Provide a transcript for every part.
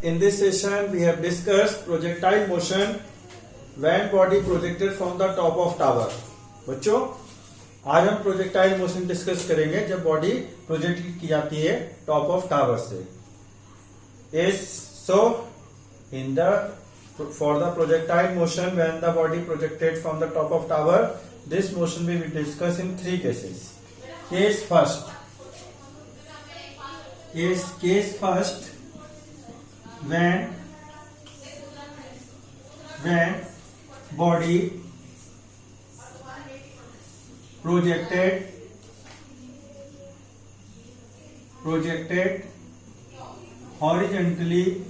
In this session, we have discussed projectile motion when body projected from the top of tower. बच्चों, आज हम projectile motion discuss करेंगे जब body project की जाती है टॉप ऑफ टावर से. So in the for the projectile motion when the body projected from the top of tower, this motion will be discussed in three cases. Case first, when body projected horizontally,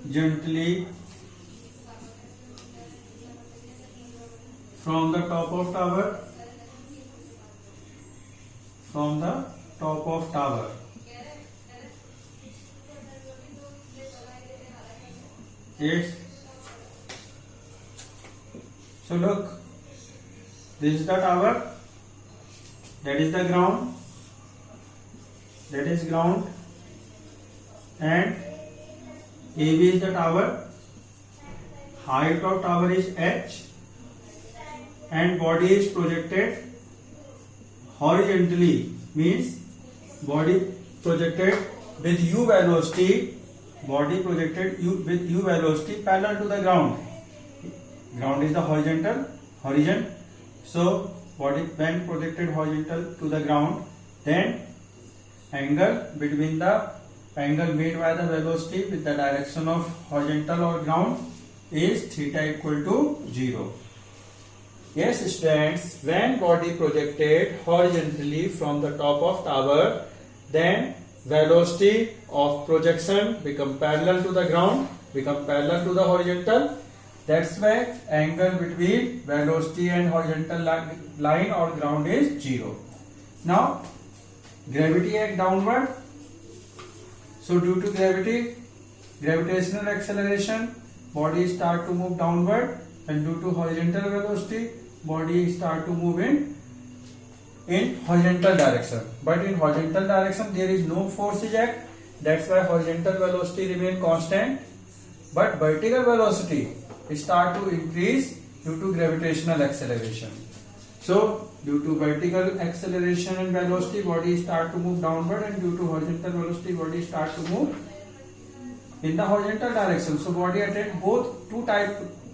horizontally from the top of tower, yes. So look, this is the tower, that is the ground, and AB is the tower, height of tower is H, and body is projected horizontally, means body projected with u velocity, with u velocity parallel to the ground. Ground is the horizon. So body when projected horizontal to the ground, then angle between the angle made by the velocity with the direction of horizontal or ground is theta equal to 0. Yes, students, when body projected horizontally from the top of tower, then velocity of projection become parallel to the ground, become parallel to the horizontal. That's why angle between velocity and horizontal line or ground is 0. Now, gravity act downward. So due to gravitational acceleration, body start to move downward, and due to horizontal velocity, body start to move in horizontal direction. But in horizontal direction, there is no force is act. That's why horizontal velocity remain constant. But vertical velocity start to increase due to gravitational acceleration. So due to vertical acceleration and velocity, body start to move downward, and due to horizontal velocity, body start to move in the horizontal direction. So body attain both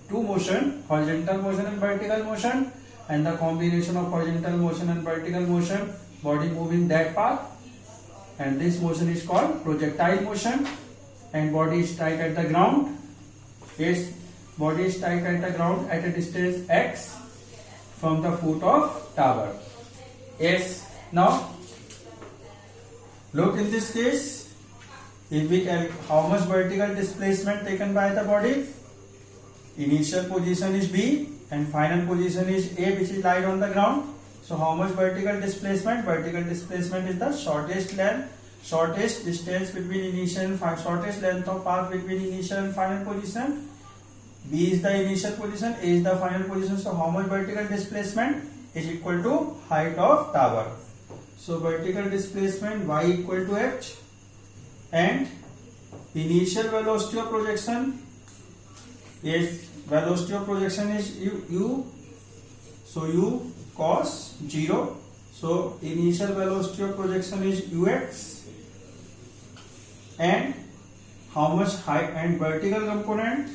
two motion, horizontal motion and vertical motion, and the combination of horizontal motion and vertical motion, body move in that path, and this motion is called projectile motion. And body strike at the ground. Yes, body strike at the ground at a distance x from the foot of tower. Yes. Now look, in this case, if we calculate how much vertical displacement taken by the body, initial position is B and final position is A, which is lied on the ground. So how much vertical displacement? Vertical displacement is the shortest distance between initial and shortest length of path between initial and final position. B is the initial position, A is the final position. So how much vertical displacement is equal to height of tower. So vertical displacement y equal to h, and initial velocity of projection is u. So u cos 0. So initial velocity of projection is ux, and how much height and vertical component,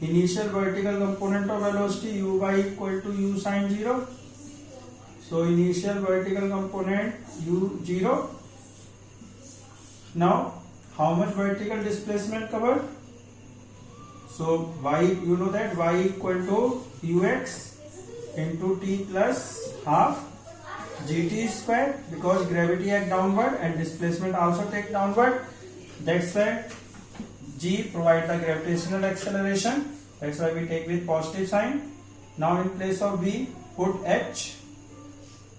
initial vertical component of velocity uy equal to u sin 0. So initial vertical component u0. Now how much vertical displacement covered? So y, you know that y equal to ux into t plus half gt square, because gravity act downward and displacement also take downward. That's why g provide the gravitational acceleration. That's why we take with positive sign. Now in place of b put h,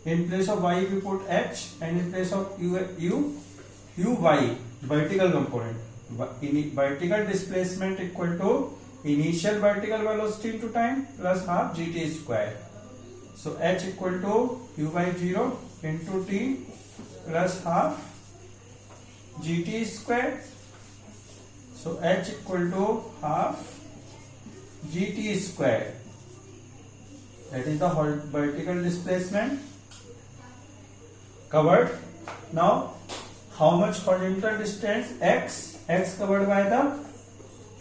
in place of y we put h, and in place of uy vertical component. Vertical displacement equal to initial vertical velocity into time plus half gt square. So h equal to u by 0 into t plus half gt square. So h equal to half gt square. That is the vertical displacement covered. Now, how much horizontal distance? X. X covered by the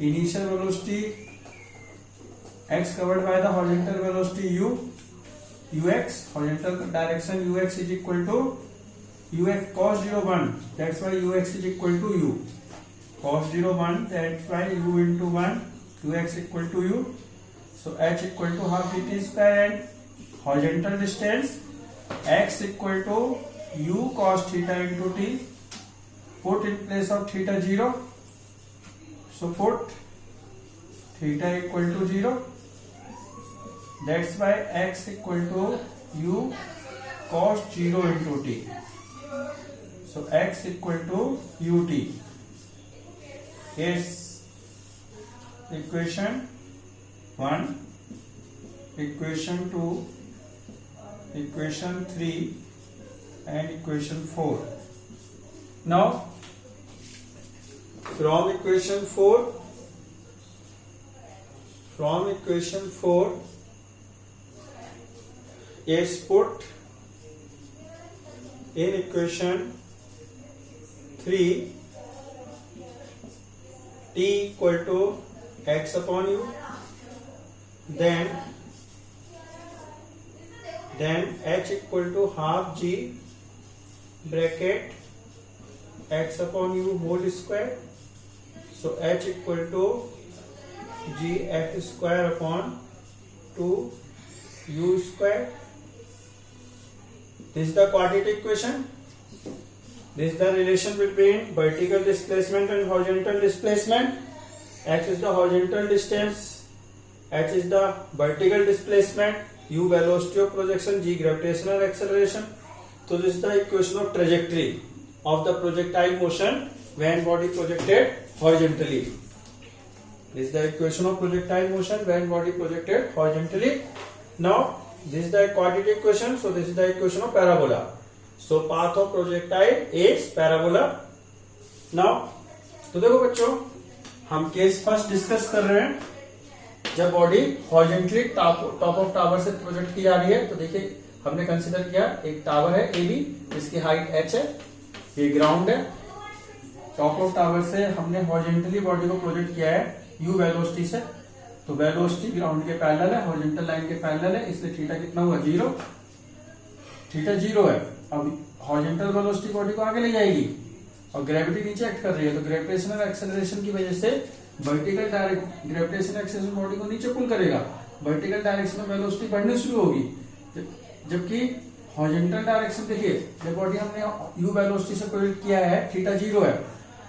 initial velocity. X covered by the horizontal velocity u. Ux, horizontal direction ux is equal to ux cos 0 1. That's why ux is equal to u. Cos 0 1. That's why u into 1. Ux equal to u. So h equal to half gt square, and horizontal distance x equal to u cos theta into t. Put in place of theta 0. So put theta equal to 0. That's why x equal to u cos 0 into t. So x equal to ut. Yes. Equation 1, equation 2, equation 3 and equation 4. Now from equation 4 is put in equation 3 t equal to x upon u, then h equal to half g bracket x upon u whole square. So h equal to g x square upon 2 u square. This is the quadratic equation. This is the relation between vertical displacement and horizontal displacement. X is the horizontal distance, h is the vertical displacement, u velocity of projection, g gravitational acceleration. So this is the equation of trajectory of the projectile motion when body projected horizontally. This is the equation of projectile motion when body projected horizontally. Now this is the quadratic equation. So this is the equation of parabola. So path of projectile is parabola. Now तो देखो बच्चों, हम case first discuss कर रहे हैं जब body horizontally top of tower से project की जा रही है। तो देखिए हमने कंसीडर किया एक टावर है ए बी, इसकी हाइट h है, ये ग्राउंड है। टॉप ऑफ टावर से हमने हॉरिजॉन्टली बॉडी को प्रोजेक्ट किया है u वेलोसिटी से। तो वेलोसिटी ग्राउंड के पैरेलल है, हॉरिजॉन्टल लाइन के पैरेलल है, इसलिए थीटा कितना हुआ 0। थीटा 0 है। अब हॉरिजॉन्टल वेलोसिटी बॉडी को आगे ले जाएगी और ग्रेविटी नीचे एक्ट कर रही है, तो ग्रेविटेशनल एक्सेलरेशन की वजह से vertical direct gravitational acceleration body को नीचे पुल करेगा, वर्टिकल डायरेक्शन में वेलोसिटी बढ़नी शुरू होगी। जबकि हॉरिजॉन्टल डायरेक्शन देखिए, जब बॉडी हमने u वेलोसिटी से प्रोजेक्ट किया है, थीटा 0 है,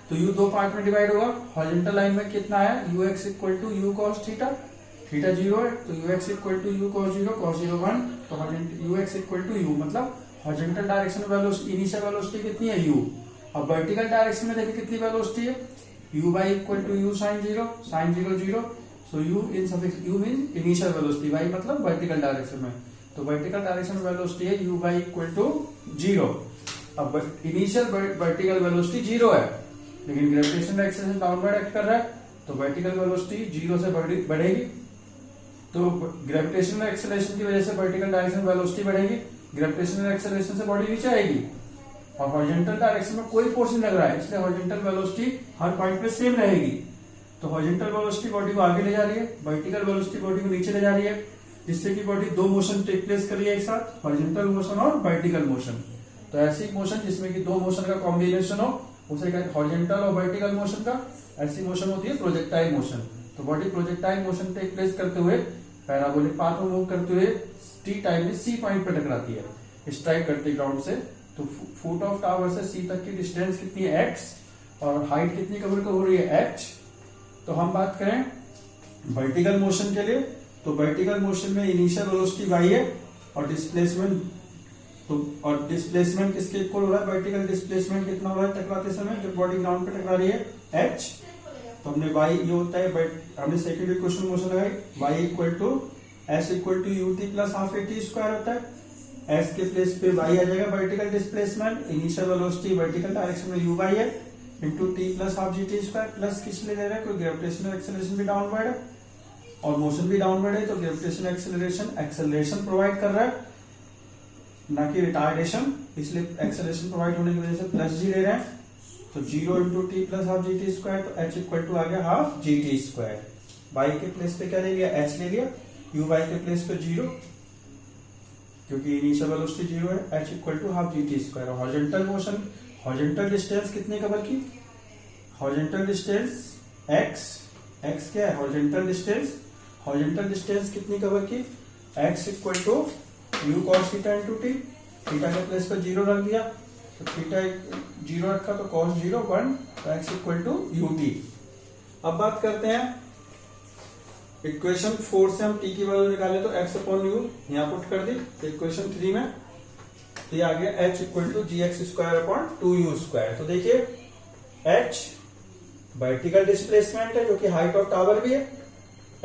तो u दो पार्ट में डिवाइड होगा। हॉरिजॉन्टल लाइन में कितना है, ux equal to u cos theta, theta 0 है तो ux equal to u cos 0, cos 0 1, तो ux इक्वल टू u, मतलब हॉरिजॉन्टल डायरेक्शन में वेलोसिटी इनिशियल वेलोसिटी कितनी है u, और वर्टिकल डायरेक्शन में देखिए कितनी वेलोसिटी है, u by equal to u sin 0, sin 0 0, so u in suffix u means initial velocity, y मतलब वर्टिकल डायरेक्शन में, तो वर्टिकल डायरेक्शन में वेलोसिटी है u by इक्वल टू 0। अब इनिशियल वर्टिकल वेलोसिटी 0 है, लेकिन ग्रेविटेशनल एक्सेलरेशन डाउनवर्ड एक्ट कर रहा है, तो वर्टिकल वेलोसिटी 0 से बढ़ेगी, तो ग्रेविटेशनल एक्सेलरेशन की वजह से वर्टिकल डायरेक्शन वेलोसिटी बढ़ेगी, ग्रेविटेशनल एक्सेलरेशन से बॉडी नीचे आएगी, और हॉरिजॉन्टल डायरेक्शन में कोई फोर्स नहीं लग रहा है, इसलिए हॉरिजॉन्टल वेलोसिटी हर पॉइंट पे सेम रहेगी। तो हॉरिजॉन्टल वेलोसिटी बॉडी को आगे ले जा रही है, वर्टिकल वेलोसिटी बॉडी को नीचे ले जा रही है, जिससे कि बॉडी दो मोशन टेक प्लेस कर रही है एक साथ, हॉरिजॉन्टल मोशन और वर्टिकल मोशन। तो ऐसी मोशन जिसमें कि दो मोशन का कॉम्बिनेशन हो, उसे कहते हैं हॉरिजॉन्टल और वर्टिकल मोशन का, ऐसी मोशन होती है प्रोजेक्टाइल मोशन। तो body projectile motion take place करते हुए पैराबोलिक पाथ में मूव करते हुए टी टाइम में सी पॉइंट पर टकराती है, स्ट्राइक करती है ग्राउंड से। तो फुट ऑफ टावर से सी तक की डिस्टेंस कितनी है x, और हाइट कितनी कवर हो रही है h। तो हम बात करें वर्टिकल मोशन के लिए, तो वर्टिकल मोशन में इनिशियल वेलोसिटी y है, और डिस्प्लेसमेंट और डिस्प्लेसमेंट किसके इक्वल हो रहा है, वर्टिकल डिस्प्लेसमेंट कितना हो रहा है टकराते समय जब बॉडी ग्राउंड पे टकरा रही है, h। तो हमने y ये होता है, हमने सेकंड इक्वेशन मोशन लगाई, y equal to s equal to ut plus half at square होता है, एस के प्लेस पे वाई आ जाएगा vertical displacement, initial velocity vertical direction में यू वाई है into T plus half G T square, plus किस लिए ले रहा है, कोई ग्रेविटेशनल एक्सेलरेशन भी डाउनवर्ड है और मोशन भी डाउनवर्ड है, तो ग्रेविटेशनल एक्सेलरेशन प्रोवाइड कर रहा है ना कि रिटार्डेशन, इसलिए एक्सेलरेशन प्रोवाइड होने की वजह से प्लस जी ले रहे हैं, तो 0 into T plus half G T square, तो एच इक्वल टू आ गया half G T square. Y के प्लेस पे क्या ले लिया, एच ले लिया, यू वाई के प्लेस पे 0 क्योंकि इनिशियल वेलोसिटी 0 है, H equal to half G T square. Horizontal motion, horizontal distance कितने कवर की, हॉरिजॉन्टल डिस्टेंस एक्स, एक्स क्या है हॉरिजॉन्टल डिस्टेंस, हॉरिजॉन्टल डिस्टेंस कितनी कवर की, X equal to U cos theta into T, theta के place पर 0 रख दिया, तो थीटा 0 रखा तो कॉस 0 1, तो X equal to U T. अब बात करते हैं इक्वेशन 4 से हम टी की वैल्यू निकाले तो एक्स अपॉन यू यहाँ पुट कर दी, तो इक्वेशन 3 में तो आ गया H equal to G X square upon 2u square. तो देखिए एच वर्टिकल डिस्प्लेसमेंट है जो कि हाइट ऑफ टावर भी है,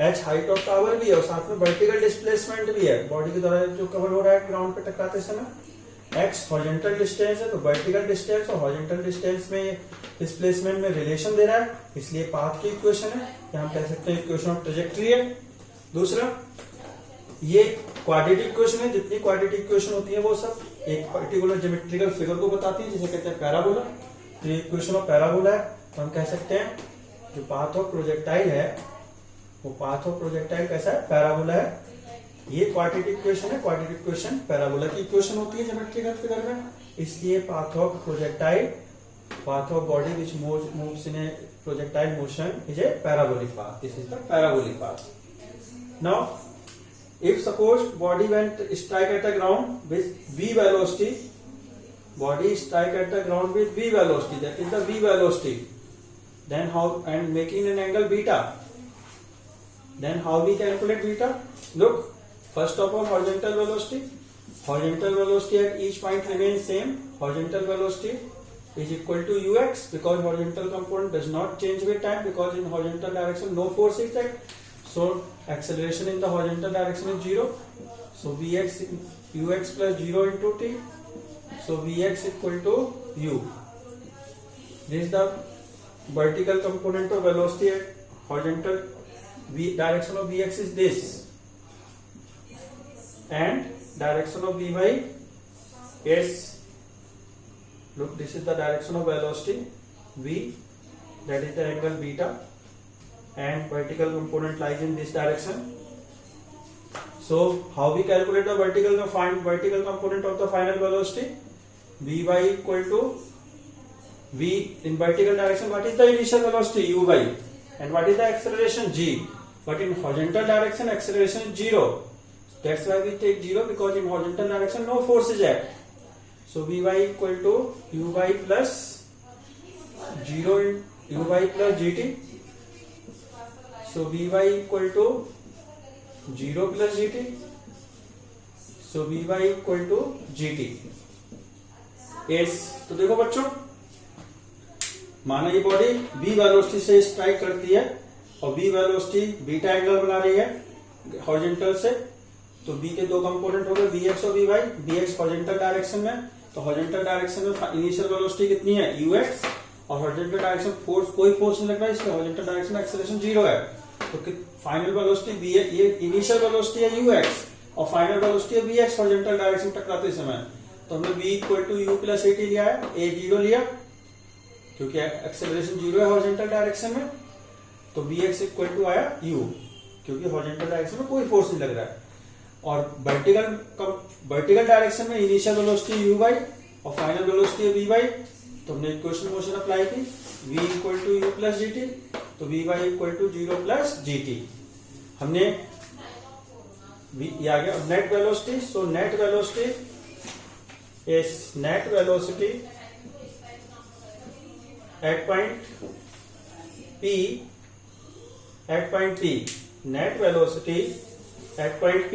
एच हाइट ऑफ टावर भी है और साथ में वर्टिकल डिस्प्लेसमेंट भी है, बॉडी के द्वारा जो कवर हो रहा है ग्राउंड पे टकराते समय। एक्स हॉरिजॉन्टल डिस्टेंस है तो वर्टिकल डिस्टेंस और हॉरिजॉन्टल डिस्टेंस में डिस्प्लेसमेंट में रिलेशन दे रहा है, इसलिए पाथ की इक्वेशन है, या हम कह सकते हैं इक्वेशन ऑफ ट्रेजेक्टरी है। दूसरा ये क्वाड्रेटिक इक्वेशन है, जितनी क्वाड्रेटिक इक्वेशन होती है वो सब एक पर्टिकुलर ज्योमेट्रिकल फिगर को बताती है जिसे कहते हैं पैराबोला। तो ये इक्वेशन ऑफ पैराबोला है, तो हम कह सकते हैं जो पाथ ऑफ प्रोजेक्टाइल है वो पाथ ऑफ प्रोजेक्टाइल कैसा है, पैराबोला है। ये क्वाड्रेटिक इक्वेशन है, क्वाड्रेटिक इक्वेशन पैराबोला की इक्वेशन होती है ज्योमेट्रिकल फिगर में, इसलिए path of projectile, path of body which moves in A projectile motion is a parabolic path, this is the parabolic path. Now if suppose body went strike at the ground with v velocity, body strike at the ground with v velocity, that is the v velocity, then how, and making an angle beta, then how we calculate beta? Look, first of all horizontal velocity, horizontal velocity at each point remains same, horizontal velocity is equal to ux because horizontal component does not change with time because in horizontal direction no force is acting. So acceleration in the horizontal direction is 0. So Vx ux plus 0 into t. So Vx equal to u. This is the vertical component of velocity at horizontal direction of Vx is this, and direction of Vy is, look, this is the direction of velocity v, that is the angle beta, and vertical component lies in this direction. So how we calculate the vertical component of the final velocity? Vy equal to v in vertical direction. What is the initial velocity uy, and what is the acceleration g? But in horizontal direction acceleration is 0. That's why we take 0 because in horizontal direction no force is act. So Vy equal to uy plus 0 uy plus gt. So Vy equal to 0 plus gt. So Vy equal to gt. yes, तो देखो बच्चों, माना ये body v velocity से strike करती है और v velocity beta angle बना रही है हॉरिजॉन्टल से, तो v के दो कंपोनेंट हो गए vx और vy। vx हॉरिजॉन्टल डायरेक्शन में, तो हॉरिजॉन्टल डायरेक्शन में इनिशियल वेलोसिटी कितनी है ux, और हॉरिजॉन्टल डायरेक्शन फोर्स, कोई फोर्स नहीं लग रहा है, इसलिए हॉरिजॉन्टल डायरेक्शन में एक्सेलरेशन 0 है। तो फाइनल वेलोसिटी ये इनिशियल वेलोसिटी है ux और फाइनल वेलोसिटी है vx हॉरिजॉन्टल डायरेक्शन टकराते समय। तो हमने v equal to u plus at लिया है, a 0 लिया क्योंकि एक्सेलरेशन 0 है हॉरिजॉन्टल डायरेक्शन में, तो vx इक्वल टू आया u क्योंकि हॉरिजॉन्टल डायरेक्शन में कोई फोर्स नहीं लग रहा है। और वर्टिकल डायरेक्शन में इनिशियल वेलोसिटी uy और फाइनल वेलोसिटी है vy, तो हमने इक्वेशन मोशन अप्लाई की, v equal to u plus gt, तो vy equal to 0 plus gt। हमने ये आ गया net velocity. So net velocity is net velocity at point p, at point p, net velocity at point p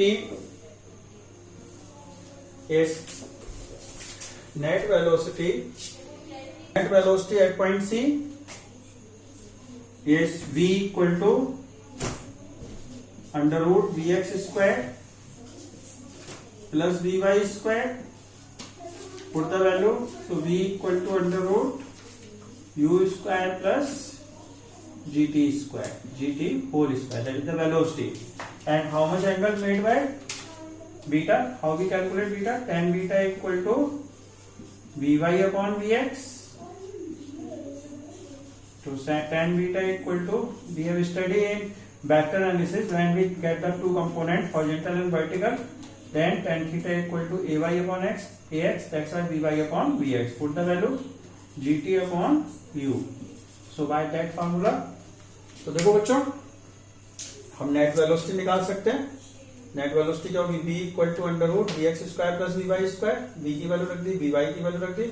is net velocity at point C is v equal to under root vx square plus Vy square. Put the value. So V equal to under root U square plus GT square. GT whole square. That is the velocity. And how much angle made by beta? How we calculate beta? Tan beta equal to Vy upon Vx. So tan beta equal to, we have studied in vector analysis, when we get the two components horizontal and vertical, then tan theta equal to Ay upon x, Ax, that's why Vy upon Vx. Put the value Gt upon U. So by that formula, तो देखो बच्चों, हम net velocity निकाल सकते हैं. Net velocity क्या होगी? v equal to under root vx square plus vy square. v की वैल्यू रख दी, vy की वैल्यू रख दी.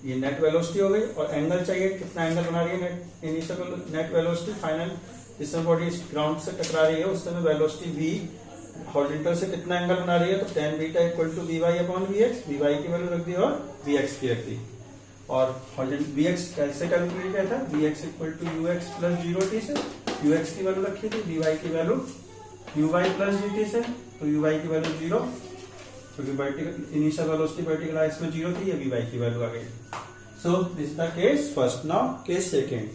ये नेट वेलोसिटी हो गई. और एंगल चाहिए, कितना एंगल बना रही है इनिशियल नेट वेलोसिटी. फाइनल जिस समय बॉडी ग्राउंड से टकरा रही है उस समय वेलोसिटी v हॉरिजॉन्टल से कितना एंगल बना रही है, तो tan beta equal to vy upon vx. vy की वैल्यू रख दी और vx की रख दी. और vx कैसे कैलकुलेट किया था? vx equal to ux plus 0t से ux की वैल्यू रखी थी, vy की वैल्यू uy प्लस gt से, तो uy की वैल्यू 0, क्योंकि vertical initial velocity vertical axis में 0 थी, ये vy की वैल्यू आ गई. So this is the case first. Now case second.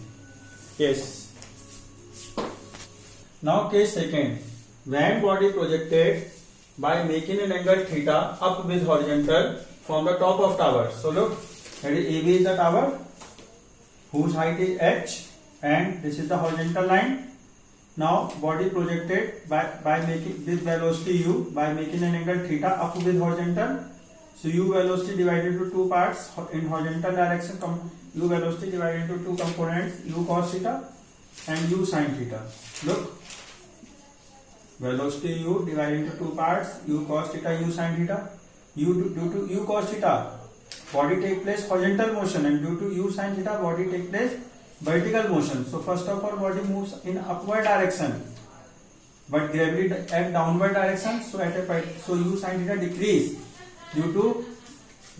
Case second. When body projected by making an angle theta up with horizontal from the top of tower. So look, that is AB is the tower whose height is h, and this is the horizontal line. Now body projected by making this velocity u by making an angle theta up with horizontal. So u velocity divided into two parts in horizontal direction. U velocity divided into two components, u cos theta and u sin theta. Look, velocity u divided into two parts, u cos theta, u sin theta. Due to u cos theta, body take place horizontal motion, and due to u sin theta, body take place vertical motion. So first of all, body moves in upward direction, but gravity at downward direction. So u sin theta decrease due to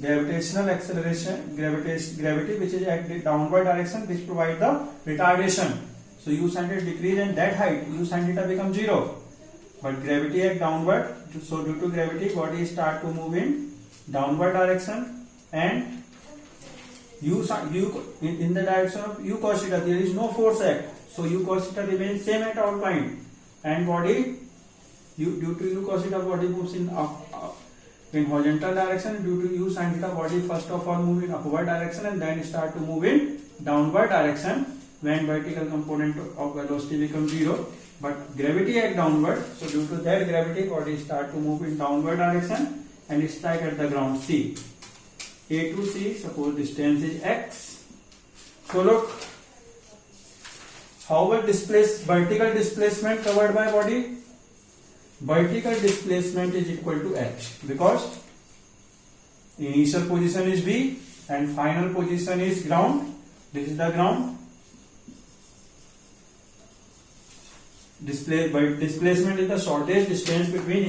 gravitational acceleration, gravity which is at downward direction, which provide the retardation. So u sin theta decrease, and that height u sin theta becomes 0. But gravity at downward, so due to gravity, body start to move in downward direction, and in the direction of u cos theta, there is no force act. So u cos theta remains same at all point, and body due to u cos theta, body moves in horizontal direction. Due to u sin theta, body first of all move in upward direction and then start to move in downward direction when vertical component of velocity becomes 0. But gravity act downward, so due to that gravity, body start to move in downward direction and strike at the ground C. A to C, suppose distance is x. So look, how will vertical displacement covered by body? Vertical displacement is equal to h, because initial position is V and final position is ground. This is the ground. Displacement is the shortest distance between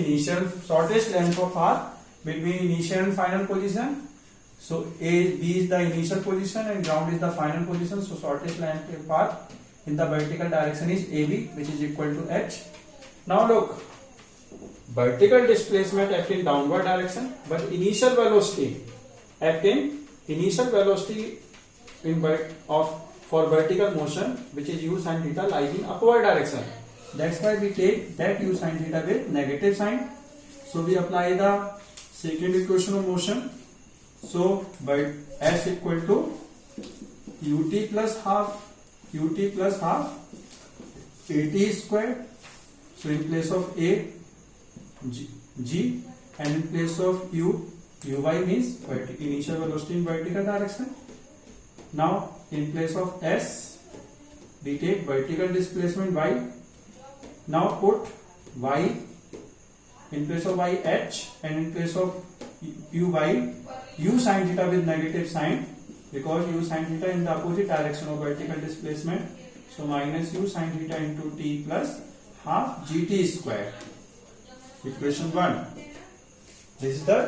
shortest length of path between initial and final position. So B is the initial position and ground is the final position. So shortest length of path in the vertical direction is AB, which is equal to h. Now look, vertical displacement act in downward direction, but initial velocity for vertical motion, which is u sin theta, lies in upward direction. That's why we take that u sin theta with negative sign. So we apply the second equation of motion. So by s equal to ut plus half at square. So in place of a, g, and in place of uy means initial velocity in vertical direction. Now in place of s, we take vertical displacement y. Now put y in place of y h, and in place of u sin theta with negative sign, because u sin theta in the opposite direction of vertical displacement. So minus u sin theta into t plus half gt square. Equation 1. This is the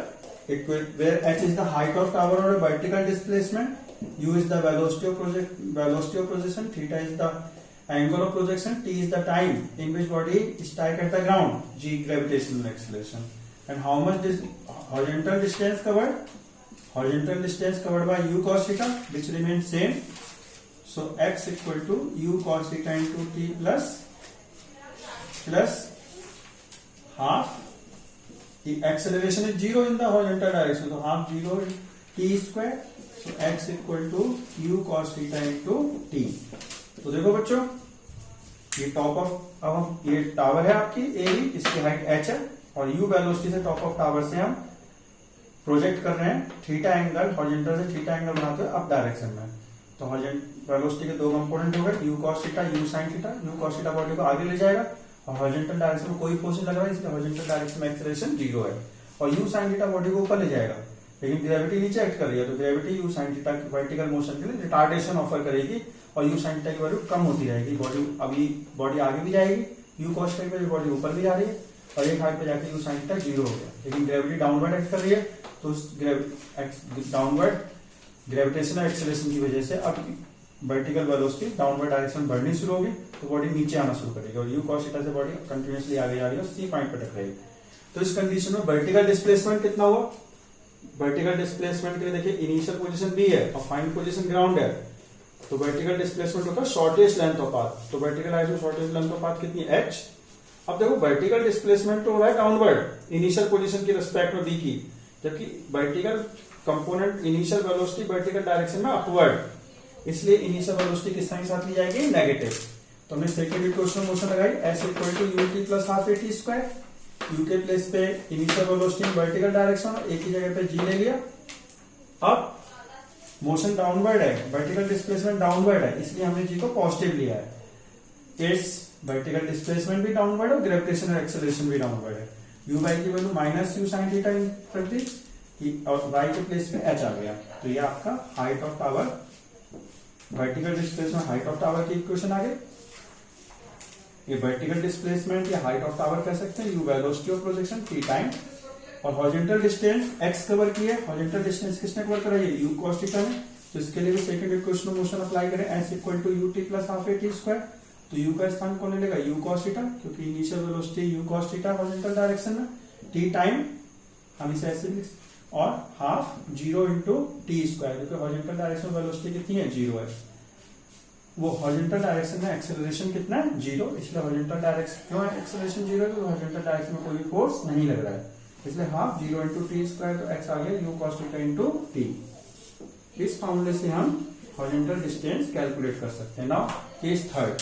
where h is the height of tower or a vertical displacement, u is the velocity of projection, theta is the angle of projection, t is the time in which body strike at the ground, g gravitational acceleration. and how much this horizontal distance covered? Horizontal distance covered by u cos theta, which remains same. So x equal to u cos theta into t plus half. The acceleration is 0 in the horizontal direction, so half 0 t square. So x equal to u cos theta into t. तो देखो बच्चों, ये top of, अब ये tower है आपकी ए, इसकी height h है और u वेलोसिटी से टॉप ऑफ टावर से हम प्रोजेक्ट कर रहे हैं थीटा एंगल, हॉरिजॉन्टल से थीटा एंगल बनाते हुए अप डायरेक्शन में। तो हॉरिजॉन्टल वेलोसिटी के दो कंपोनेंट हो गए, u cos theta, u sin theta. u cos theta body को आगे ले जाएगा और हॉरिजॉन्टल डायरेक्शन में कोई फोर्स नहीं लग रहा है, इसलिए हॉरिजॉन्टल डायरेक्शन में एक्सेलरेशन 0 है। और u sin थीटा बॉडी को ऊपर ले जाएगा, लेकिन ग्रेविटी नीचे एक्ट कर रही है, तो ग्रेविटी u sin थीटा की वर्टिकल मोशन के लिए रिटार्डेशन ऑफर करेगी और u sin थीटा की वैल्यू कम होती रहेगी। बॉडी अभी बॉडी आगे भी जाएगी, u cos थीटा की बॉडी ऊपर भी जा रही है और एक हाइट पे जाके u sin थीटा 0 हो गया, लेकिन ग्रेविटी डाउनवर्ड एक्ट कर रही है, तो उस डाउनवर्ड ग्रेविटेशनल एक्सेलरेशन की वजह से अब वर्टिकल वेलोसिटी डाउनवर्ड डायरेक्शन बढ़नी शुरू होगी, तो बॉडी नीचे आना शुरू करेगी और u cos थीटा से बॉडी कंटिन्यूअसली आगे जा रही है और सी पॉइंट पर टकराएगी। तो इस कंडीशन में वर्टिकल डिस्प्लेसमेंट कितना हुआ? वर्टिकल डिस्प्लेसमेंट के लिए देखिए इनिशियल पोजीशन बी है और फाइनल पोजीशन ग्राउंड है, तो वर्टिकल डिस्प्लेसमेंट होता है शॉर्टेस्ट लेंथ ऑफ पाथ। तो vertical height shortest length of path कितनी है? h। अब देखो वर्टिकल डिस्प्लेसमेंट तो हो रहा है डाउनवर्ड इनिशियल पोजीशन की रिस्पेक्ट में बी की, जबकि vertical component initial velocity vertical direction में अपवर्ड, इसलिए इनिशियल वेलोसिटी किस साइन के साथ ली जाएगी? नेगेटिव। तो हमने सेकंड इक्वेशन मोशन लगाई, s equal to ut plus half at square. u के प्लेस पे इनिशियल वेलोसिटी वर्टिकल डायरेक्शन और एक ही जगह पे g ले लिया। अब मोशन डाउनवर्ड है, वर्टिकल डिस्प्लेसमेंट डाउनवर्ड है, इसलिए हमने जी को पॉजिटिव लिया है। इस वर्टिकल डिस्प्लेसमेंट भी डाउनवर्ड है और ग्रेविटेशनल एक्सेलरेशन भी डाउनवर्ड है। u बाई की value minus u sin theta कर दी और y के प्लेस में h आ गया, तो ये आपका height of tower, vertical displacement height of tower की इक्वेशन आ गई। ये वर्टिकल डिस्प्लेसमेंट या हाइट ऑफ टावर कह सकते हैं, u velocity of projection t time, और हॉरिजॉन्टल डिस्टेंस x कवर की है। हॉरिजॉन्टल डिस्टेंस किसने कवर करा? ये u cos थीटा में, तो इसके लिए भी सेकंड इक्वेशन मोशन अप्लाई करें, s equal to ut plus half at square. तो u का स्थान कौन ले लेगा? u cos थीटा, क्योंकि initial velocity u cos theta horizontal direction में, t टाइम हम इसे ऐसे लिख, और हाफ 0 इंटू टी स्क्वायर, क्योंकि हॉरिजॉन्टल डायरेक्शन वेलोसिटी कितनी है? 0 है। वो हॉरिजॉन्टल डायरेक्शन में एक्सेलरेशन कितना है? 0, इसलिए हॉरिजॉन्टल डायरेक्शन क्यों है एक्सेलरेशन 0 है? क्योंकि हॉरिजॉन्टल डायरेक्शन में कोई फोर्स नहीं लग रहा है, इसलिए हाफ 0 इंटू टी स्क्वायर, तो x आ गया u cos theta into T. इस फॉर्मूले से हम हॉरिजॉन्टल डिस्टेंस कैलकुलेट कर सकते हैं। Now case third,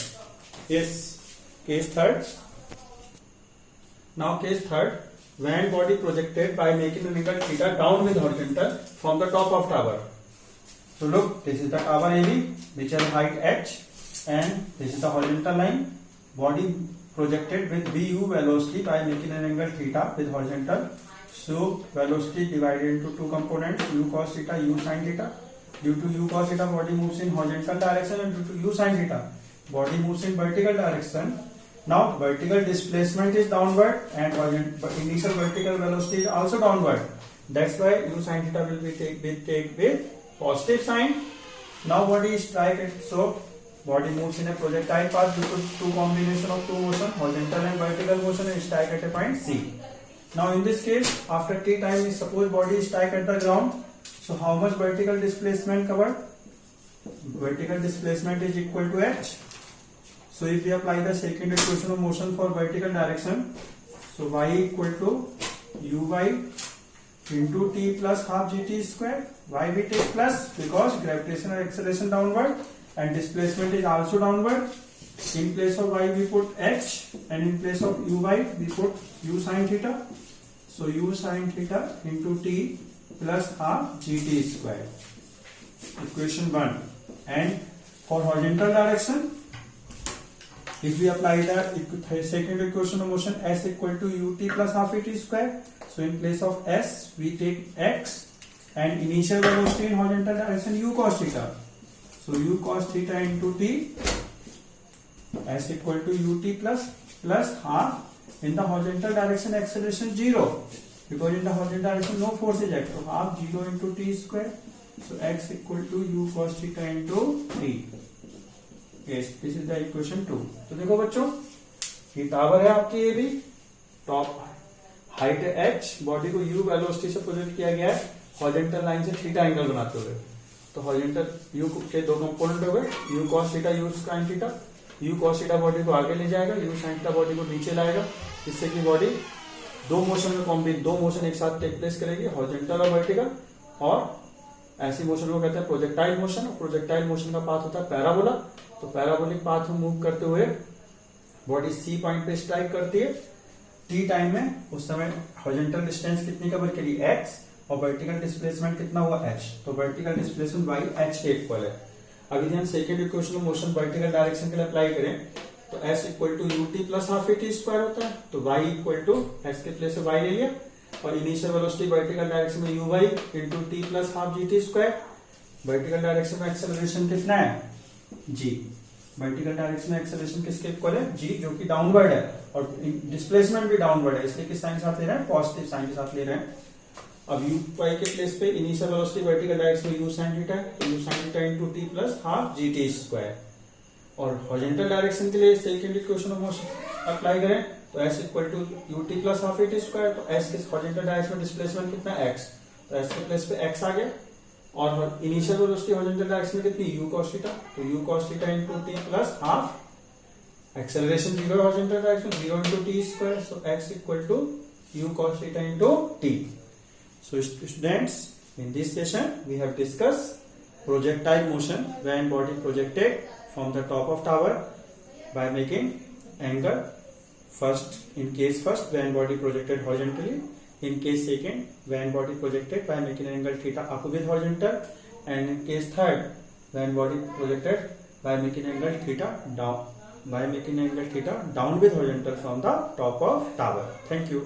case third, when body projected by making an angle theta down with horizontal from the top of tower. So look, this is the tower AB which has height h and this is the horizontal line. Body projected with bu velocity by making an angle theta with horizontal. So velocity divided into two components, u cos theta, u sin theta. Due to u cos theta, body moves in horizontal direction, and due to u sin theta, body moves in vertical direction. Now vertical displacement is downward and initial vertical velocity is also downward. That's why u sin theta will be take with positive sign. Now body is strike it, so body moves in a projectile path due to two combination of two motion, horizontal and vertical motion, and strike at a point C. Now in this case, after t time, suppose body is strike at the ground. So how much vertical displacement covered? Vertical displacement is equal to h. So if we apply the second equation of motion for vertical direction, so y equal to uy into t plus half gt square. Why we take plus? Because gravitational acceleration downward and displacement is also downward. In place of y we put h and in place of uy we put u sin theta. So u sin theta into t plus half gt square. Equation 1. And for horizontal direction, if we apply the second equation of motion, s equal to ut plus half at square. So in place of s we take x and initial velocity in horizontal direction u cos theta. So u cos theta into t, s equal to ut plus half. In the horizontal direction acceleration 0, because in the horizontal direction no force is active. So half 0 into t square. So x equal to u cos theta into t. Yes, this is the equation 2. तो देखो बच्चों, ये tower है आपकी, ये भी top height h, body को u velocity से प्रोजेक्ट किया गया है हॉरिजॉन्टल लाइन से थीटा एंगल बनाते हुए। तो हॉरिजॉन्टल u के दो कंपोनेंट हो गए, u cos theta, u sin theta. u cos theta body को आगे ले जाएगा, u sin थीटा बॉडी को नीचे लाएगा, जिससे कि बॉडी दो मोशन एक साथ टेक प्लेस करेगी, हॉरिजॉन्टल और वर्टिकल। और ऐसी मोशन को कहते हैं प्रोजेक्टाइल मोशन। प्रोजेक्टाइल मोशन का पाथ होता है पैराबोला। तो पैराबोलिक पाथ में मूव करते हुए बॉडी सी पॉइंट पे स्ट्राइक करती है टी टाइम में। उस समय हॉरिजॉन्टल डिस्टेंस कितनी कवर करी, x, और वर्टिकल डिस्प्लेसमेंट कितना हुआ, h। तो वर्टिकल डिस्प्लेसमेंट बाई h के इक्वल है। अभी हम सेकेंड इक्वेशन में मोशन वर्टिकल डायरेक्शन के लिए अप्लाई करें तो s equal to U T plus half A T square होता है। तो y इक्वल टू s के प्लेस में y ले लिया, और इनिशियल वेलोसिटी वर्टिकल डायरेक्शन में u y into T plus half G T square. Vertical direction में एक्सेलरेशन कितना है, g। वर्टिकल डायरेक्शन में एक्सेलरेशन किसके इक्वल है, g, जो कि डाउनवर्ड है, और डिस्प्लेसमेंट भी डाउनवर्ड है, इसलिए किस साइन के साथ ले रहे हैं, पॉजिटिव साइन के साथ ले रहे हैं। अब u y के प्लेस पे इनिशियल वेलोसिटी वर्टिकल डायरेक्शन में u sin थीटा है, तो u sin theta into T plus half G T square. और हॉरिजॉन्टल डायरेक्शन के लिए second equation of motion apply करें तो s equal to U T plus half A T square. तो s के horizontal direction में डिस्प्लेसमेंट कितना है, x, तो s के प्लेस पे x आ गया। और इनिशियल वेलोसिटी हॉरिजॉन्टल डायरेक्शन में कितनी, u cos थीटा, तो u cos theta into T plus half. Acceleration zero horizontal direction, 0 into T square, so x equal to u cos theta into t। So students, in this session we have discussed projectile motion when body projected from the top of tower by making angle. In case first when body projected horizontally, in case second when body projected by making angle theta up with horizontal, and in case third when body projected by making angle theta down with horizontal from the top of tower. Thank you.